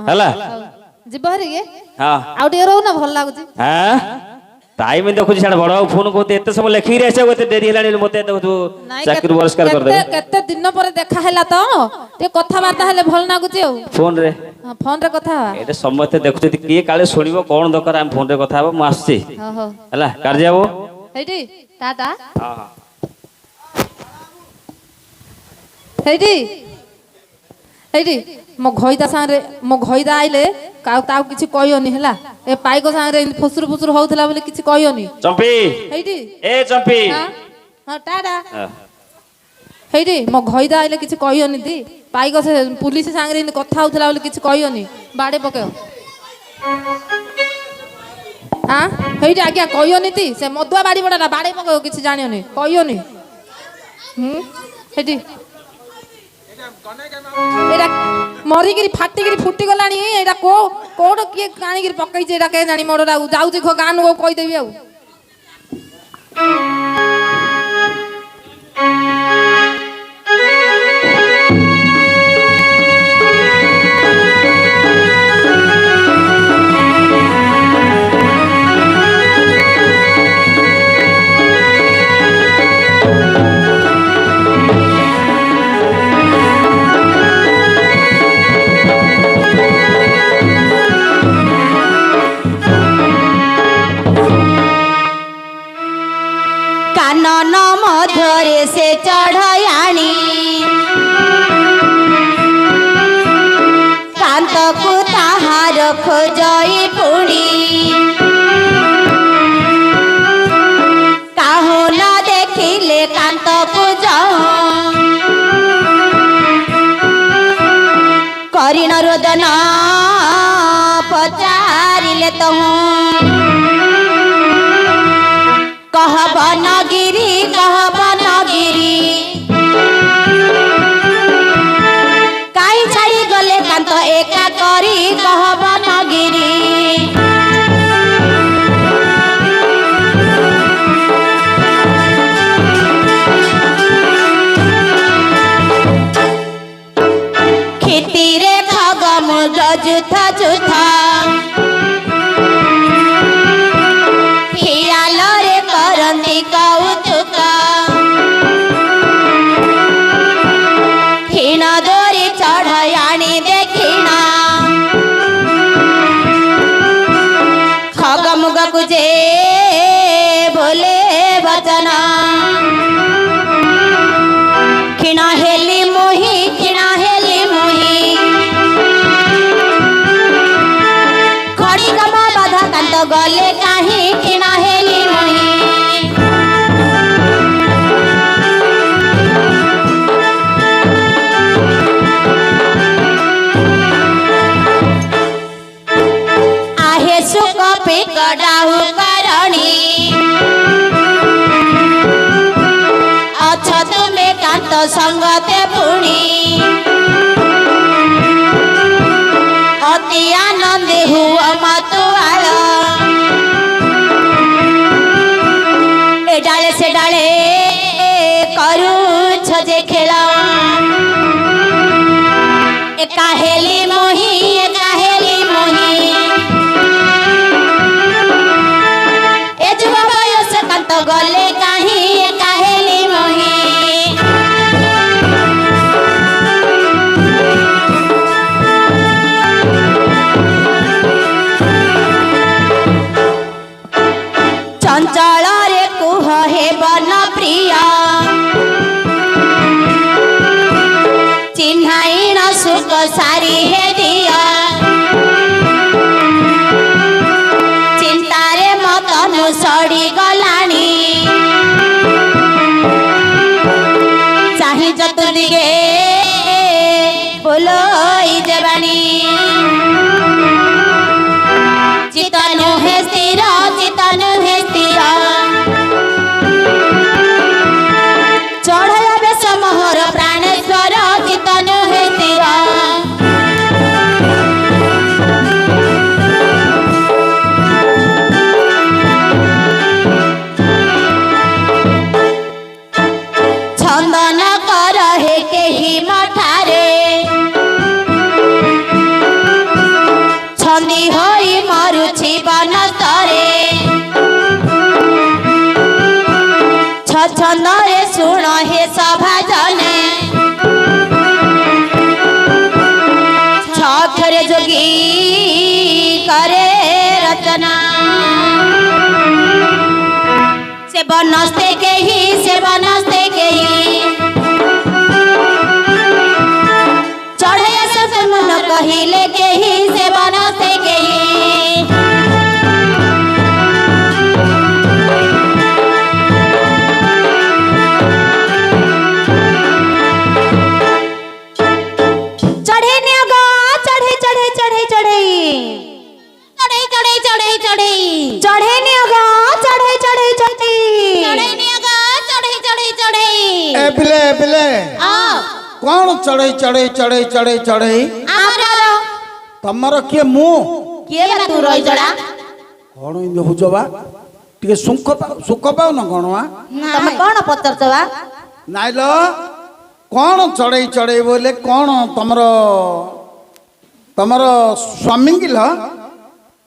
ହେଲା ଯିବ ହରି କେ ହଁ ଆଉ ଟିକେ ରହୁ ନା ଭଲ ଲାଗୁଛି ହଁ ଟାଇମ ଦେଖୁଛି ସାଡେ ବଡ ବାବୁ ଫୋନ କରୁତେ ଏତେ ସମୟ ଲେଖିକି ଆସିବାକୁ ଏତେ ଡେରି ହେଲାଣି ମତେ ଚାକିରି ବହିଷ୍କାର କରିଦେବେ କେତେ ଦିନ ପରେ ଦେଖା ହେଲା ତ ଟିକେ କଥାବାର୍ତ୍ତା ହେଲେ ଭଲ ଲାଗୁଛି ଆଉ ଫୋନ ରେ ଫୋନ ରେ କଥା ହବା ଏଇଟା ସମସ୍ତେ ଦେଖୁଛନ୍ତି କିଏ କାଳେ ଶୁଣିବ କଣ ଦରକାର ଆମେ ଫୋନ ରେ କଥା ହବା ମୁଁ ଆସୁଛି ହଉ ହେଲା କାର୍ଯ୍ୟ ବାବୁ ହେଇଟି ଟାଟା ହଁ ହଁ ହେଇଟି ହେଇଟି ମୋ ଘଇଦା ଆଇଲେ ତାକୁ କିଛି କହିବନି ହେଲା ଏ ପାଇକ ସାଙ୍ଗରେ ଫୁସୁରୁ ଫୁସୁରୁ ହଉଥିଲା ବୋଲି କିଛି କହିବନି ଚମ୍ପି ହେଇଟି ଏ ଚମ୍ପି ହଁ ଟାଟା ହେଇଟି ମୋ ଘଇଦା ଆଇଲେ କିଛି କହିବନି ଦି ପାଇକ ସେ ପୁଲିସ ସାଙ୍ଗରେ କଥା ହଉଥିଲା ବୋଲି କିଛି କହିବନି ବାଡେ ପକେଇବ ହେଇଟି ଆଜ୍ଞା କହିବନି ତି ସେ ମଦୁଆ ବାଡି ବଡା ବାଡେ ପକେଇବ କିଛି ଜାଣିବନି କହିବନି ହେଇଟି ଏଇଟା ମରିକିରି ଫାଟିକିରି ଫୁଟି ଗଲାଣି ଏଇଟା କୋଉଠି କିଏ କାଣିକିରି ପକେଇଛି ଏଇଟା କେ ଜାଣି ମୋର ଯାଉଛି ଗାଁ ଲୋକ କହିଦେବି ଆଉ କାନନ ମଧ୍ୟରେ ସେ ଚଢ଼ୟାଣୀ କାନ୍ତକୁ ତାହାର ଖୋଜଇ ପୁଣି କାହୁ ନ ଦେଖିଲେ କାନ୍ତକୁ କରିଣ ରୋଦନ ପଚାରିଲେ ତହୁଁ कह बनगिरी काई छाड़ी गले कांत एका करी कह बनगिरी खितिरे खगमुज जुथा जुथा क्षीण दोरी चढ़याणी देखिणा खगमुग कुजे बोले वचन क्षीण हेली मोही खड़ी गमा बाधा कांत गले काहीं क्षीण हेली मोही कडाहु करणी अछ तुमे कांत संगते पुणी अति आनंदे हुआ मतुआल ए डाले से डाले करू छजे खेला एका हेली मोही गले काहीं काहेली मोही चंचल रे कुह हे बन प्रिय चिन्हाई न सुख सारी हे दिया चिंतारे मतनु सड़ी गलानी चाही चतुर्दिगे बोलो जवानी चितनु हे स्थिर चढ़या बेश मोहर प्राणेश्वर चितनु हे स्थिर ଛଅକ୍ଷରେ ଯୋଗୀ କରେ ରଚନା ସେ ବନସ୍ତେ କେହି ସେ ବନସ୍ତେ କେହି ଚଢ଼େଇ ଆସ ମନ କହିଲେ କେହି ସେ ବନସ୍ତେ କେହି कौन चढ़ई चढ़ई चढ़ई चढ़ई चढ़ई तमर किए मु किए बा तू रही जड़ा कौन इंदे हुजबा टिके सुख पाऊ न गणवा तमे कोन पचरचबा नाइलो कौन चढ़ई चढ़ई बोले कौन तमर स्वामी किल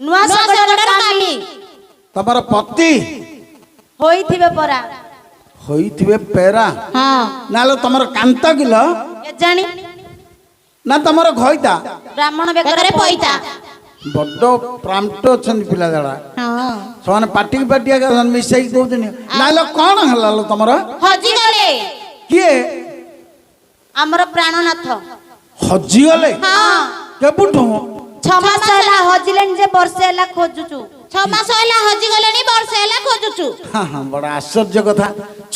नुआ सगडर कामी तमर पति होइथिबे परा होइथिबे पेरा हां नालो तमर कांता किल ए जानी ना तमर घइता ब्राह्मण बेकरे पइता बड्डो प्रांतो छन पिला जड़ा हां सोने पाटी पाटिया का मिसई कहउतनी नालो कौन हलालो तमर हजी गले किए हमर प्राणनाथ हजी गले हां केबुठो 6 मास होला हजिलेन जे वर्षे होला खोजुचु 6 मास होला हजी गलेनी वर्षे होला खोजुचु हाँ हाँ बड़ा आश्चर्य कथा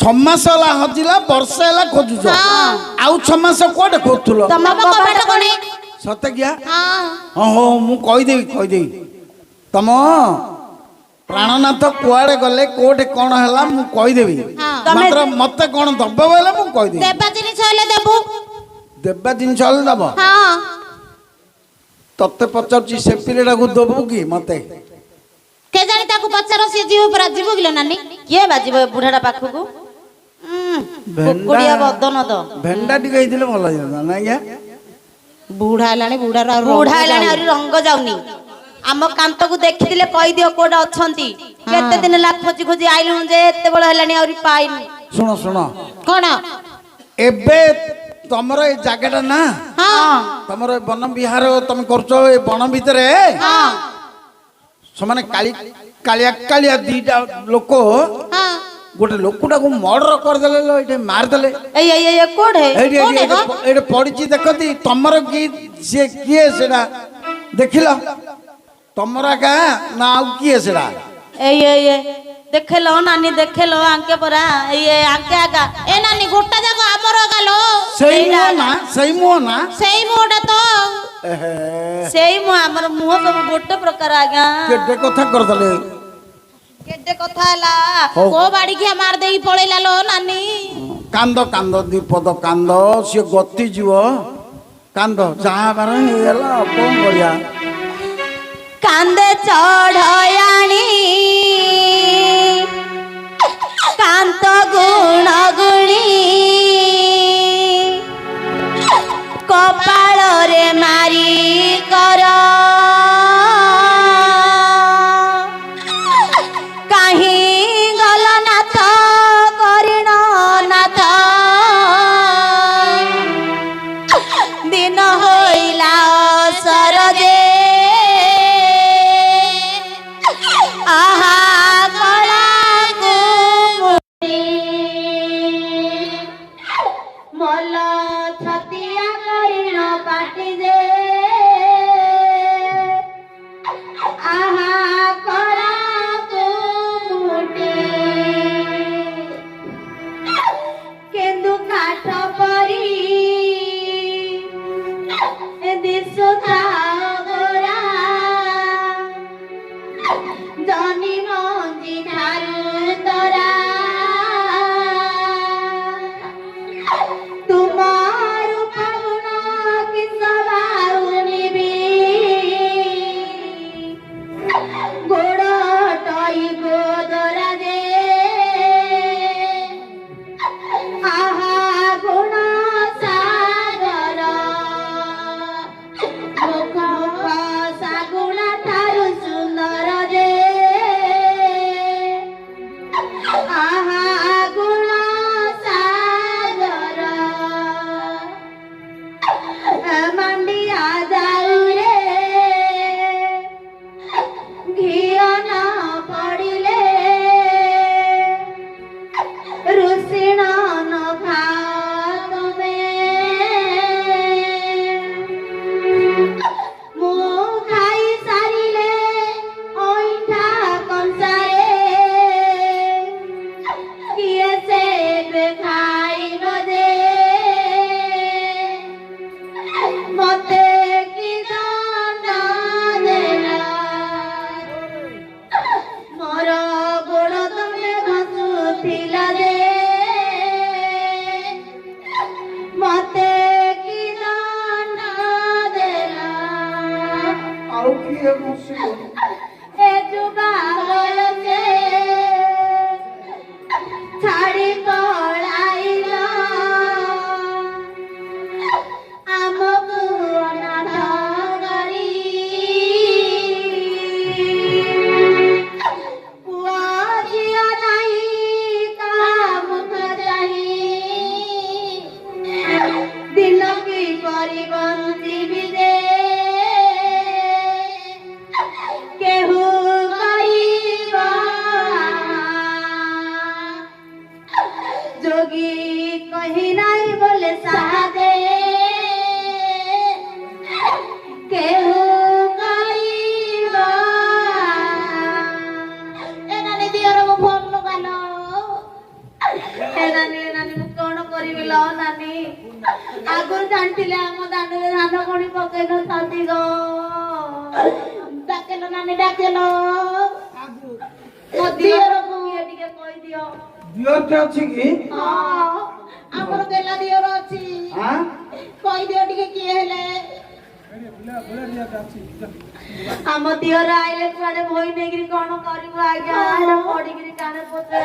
6 मास होला हजिला वर्षे होला खोजुचो आउ 6 मास कोडे खोथुलो तम कपाट कोने सत्य क्या हां हाँ हो मु कहि देई तम प्राणनाथ कुआडे गले कोडे कोन हला मु कहि देबी मात्र मते कोन दब्बो बोले मु कहि देबी देबा जिनिस होले देबु देबा जिनिस होले दबो हां तत्ते पचाउची से पिलेडा को दबु की मते के जानी ताकू पचारो से जीव पर जीव गिलो नानी के बाजीबो बुढाडा पाखु को कुकुडिया बदन द भेंडा टी कहिदिले भल जाता ना क्या बुढा लाणी और रंग जाउनी आम कांत को देखिदिले कहि दियो कोडा अछंती केते दिन ला खोजी खोजी आइलु जे एते बळ हेलानी और पाइनु सुनो कोन एबे तमरो ए जागाटा ना हां तमरो वन विहार तुम करछो ए वन भितरे हां समाने कालिया दीटा लोक हां गोटे लोकटा को मर्डर कर देले लो एटे मार देले ए कोड है एटे पडिची देखती तमरो की से किए सेडा देखिलो तमरा का ना आउ किए सेडा ए देखेलो नानी देखेलो आंके परा ए आंके आगा ए नानी गोटा जाको हमरो गालो सही मुह ना सेई मोडा तो सेई मु हमर मुह सब गोटे प्रकार आगा केटे कथा कर देले केते कथा हला को बाड़ी के मार देई पळेला लो नानी कांद दीपद कांद से गति जीव कांद जहाँ बार हेला कौन बढ़िया कांदे चढ़याणी कांत गुण गुणी कपाल रे मारी कर कहीं गल नाथ करिण नाथ दिन होइला सरजे आहा कला मल छतिया करिण पाटी जे ଆଉ କିଏ ବସିବ? ଏ ଯୁଗାରେ ଛାଡ଼ି ପଳାଇଲ ଆମକୁ ଅନାଥ କରି ପୁଅ ଝିଅ ନାହିଁ ତା ମୁଖ ଚାହିଁ ଦିନ କିପରି ବଞ୍ଚିବି ରେ କେହୁ କହିବ ଯୋଗୀ କହି ନାହିଁ ବୋଲେ ସାଦେ କେହୁ କହିବ ଏ ନାନୀ ଦିଅର ମୋ ଫୋନ ଲଗାଲ ଏ ନାନୀ ମୁଁ କଣ କରିବି ଲ ନାନୀ ଆଗରୁ ଜାଣିଥିଲେ ଆମ ଦାଣ୍ଡରେ ଧାନ କଣି ପକେଇ ନଥାନ୍ତି ଗୋ ଡାକେଲ ନାନୀ ଡାକେଲ ମୋ ଦିଅରକୁ ଇଏ ଟିକେ କହିଦିଅ ଦିଅରଟେ ଅଛି କି? ହଁ ଆମର ଗେଲା ଦିଅର ଅଛି ଆଁ? କହିଦିଅ ଟିକେ କିଏ ହେଲେ ଆମ ଦିଅର ଆଇଲେ କୁଆଡେ ଭଇ ନେଇକିରି କଣ କରିବୁ ଆଜ୍ଞା ପଡିକିରି କାନେ ପତ୍ର